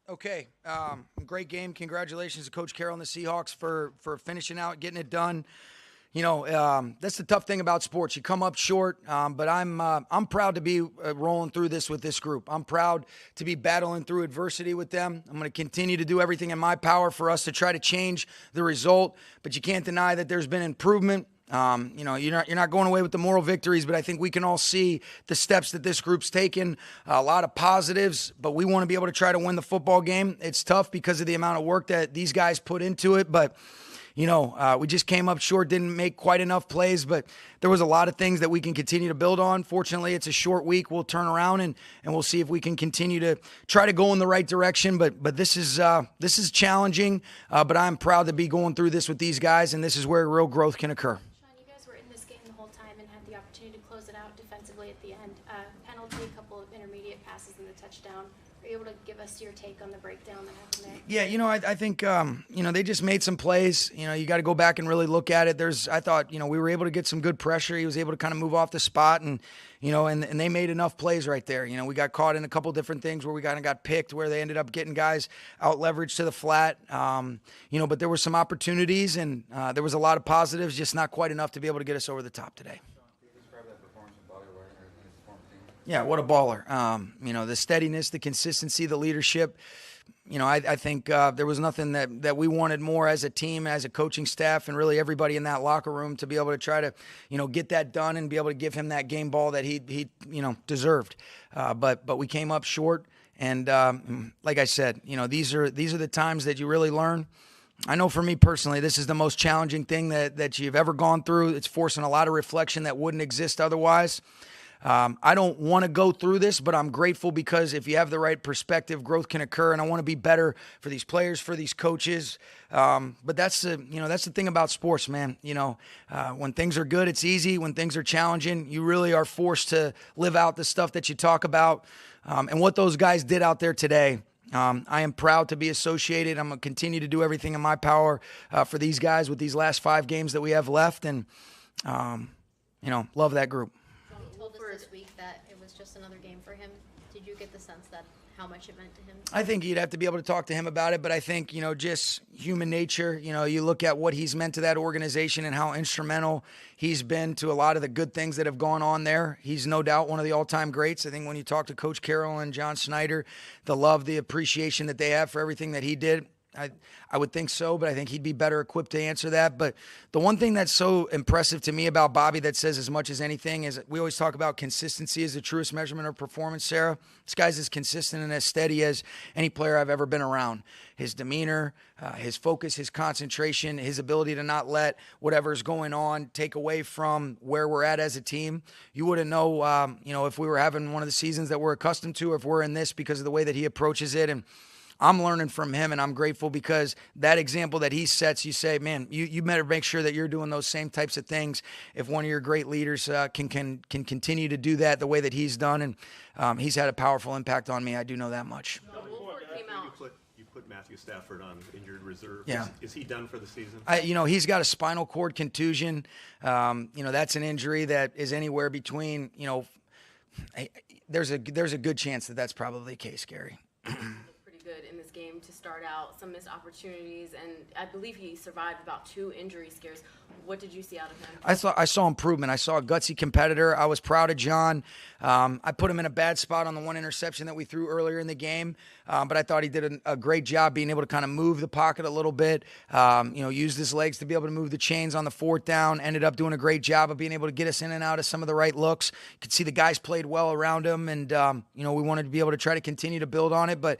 Okay, great game. Congratulations to Coach Carroll and the Seahawks for finishing out, getting it done. That's the tough thing about sports. You come up short, but I'm proud to be rolling through this with this group. I'm proud to be battling through adversity with them. I'm going to continue to do everything in my power for us to try to change the result, but you can't deny that there's been improvement. You're not going away with the moral victories, but I think we can all see the steps that this group's taken. A lot of positives, but we want to be able to try to win the football game. It's tough because of the amount of work that these guys put into it, but we just came up short, didn't make quite enough plays, but there was a lot of things that we can continue to build on. Fortunately, it's a short week. We'll turn around and we'll see if we can continue to try to go in the right direction. But this is challenging, but I'm proud to be going through this with these guys, and this is where real growth can occur. Sean, you guys were in this game the whole time and had the opportunity to close it out defensively at the end. Penalty, a couple of intermediate passes and the touchdown. Are you able to give us your take on the breakdown that happened there? Yeah, I think, they just made some plays. You got to go back and really look at it. I thought, we were able to get some good pressure. He was able to kind of move off the spot and they made enough plays right there. We got caught in a couple different things where we kind of got picked, where they ended up getting guys out leveraged to the flat. But there were some opportunities and there was a lot of positives, just not quite enough to be able to get us over the top today. Yeah, what a baller. The steadiness, the consistency, the leadership. I think there was nothing that we wanted more as a team, as a coaching staff, and really everybody in that locker room to be able to try to, get that done and be able to give him that game ball that he deserved. But we came up short. And like I said, these are the times that you really learn. I know for me personally, this is the most challenging thing that you've ever gone through. It's forcing a lot of reflection that wouldn't exist otherwise. I don't want to go through this, but I'm grateful because if you have the right perspective, growth can occur, and I want to be better for these players, for these coaches. But that's the thing about sports, man. When things are good, it's easy. When things are challenging, you really are forced to live out the stuff that you talk about. And what those guys did out there today, I am proud to be associated. I'm going to continue to do everything in my power for these guys with these last 5 games that we have left, and love that group. This week that it was just another game for him. Did you get the sense that how much it meant to him? I think you'd have to be able to talk to him about it, but I think, just human nature, you look at what he's meant to that organization and how instrumental he's been to a lot of the good things that have gone on there. He's no doubt one of the all-time greats. I think when you talk to Coach Carroll and John Snyder, the love, the appreciation that they have for everything that he did, I would think so, but I think he'd be better equipped to answer that. But the one thing that's so impressive to me about Bobby that says as much as anything is we always talk about consistency as the truest measurement of performance, Sarah. This guy's as consistent and as steady as any player I've ever been around. His demeanor, his focus, his concentration, his ability to not let whatever's going on take away from where we're at as a team. You wouldn't know, if we were having one of the seasons that we're accustomed to, or if we're in this because of the way that he approaches it. And I'm learning from him, and I'm grateful because that example that he sets, you say, man, you better make sure that you're doing those same types of things. If one of your great leaders can continue to do that the way that he's done, and he's had a powerful impact on me, I do know that much. You put Matthew Stafford on injured reserve. Yeah. Is he done for the season? He's got a spinal cord contusion. That's an injury that is anywhere between, there's a good chance that that's probably the case, Gary. Good in this game to start out, some missed opportunities, and I believe he survived about 2 injury scares. What did you see out of him? I saw improvement. I saw a gutsy competitor. I was proud of John. I put him in a bad spot on the one interception that we threw earlier in the game, but I thought he did a great job being able to kind of move the pocket a little bit, used his legs to be able to move the chains on the 4th down, ended up doing a great job of being able to get us in and out of some of the right looks. Could see the guys played well around him, and, we wanted to be able to try to continue to build on it, but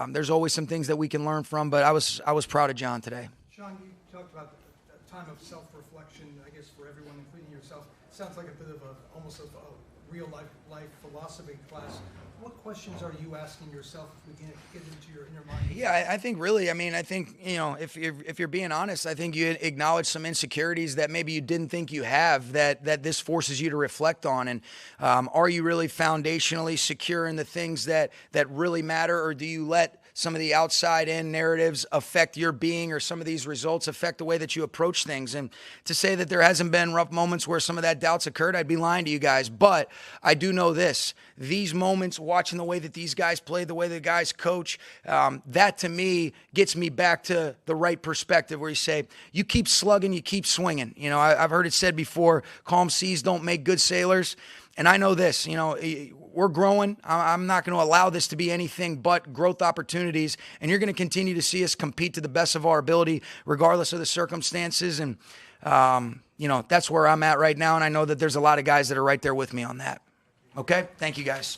there's always some things that we can learn from, but I was proud of John today. Sean, you talked about the time of self-reflection, I guess, for everyone, including yourself. Sounds like a bit of almost a real life philosophy class. What questions are you asking yourself if we can get into your inner mind? Yeah, I think really, if you're being honest, I think you acknowledge some insecurities that maybe you didn't think you have that this forces you to reflect on. And are you really foundationally secure in the things that really matter, or do you let some of the outside in narratives affect your being, or some of these results affect the way that you approach things. And to say that there hasn't been rough moments where some of that doubts occurred, I'd be lying to you guys. But I do know this. These moments, watching the way that these guys play, the way the guys coach, that to me gets me back to the right perspective, where you say, you keep slugging, you keep swinging. You know, I've heard it said before, calm seas don't make good sailors. And I know this, you know, we're growing. I'm not going to allow this to be anything but growth opportunities. And you're going to continue to see us compete to the best of our ability, regardless of the circumstances. And, you know, that's where I'm at right now. And I know that there's a lot of guys that are right there with me on that. Okay? Thank you, guys.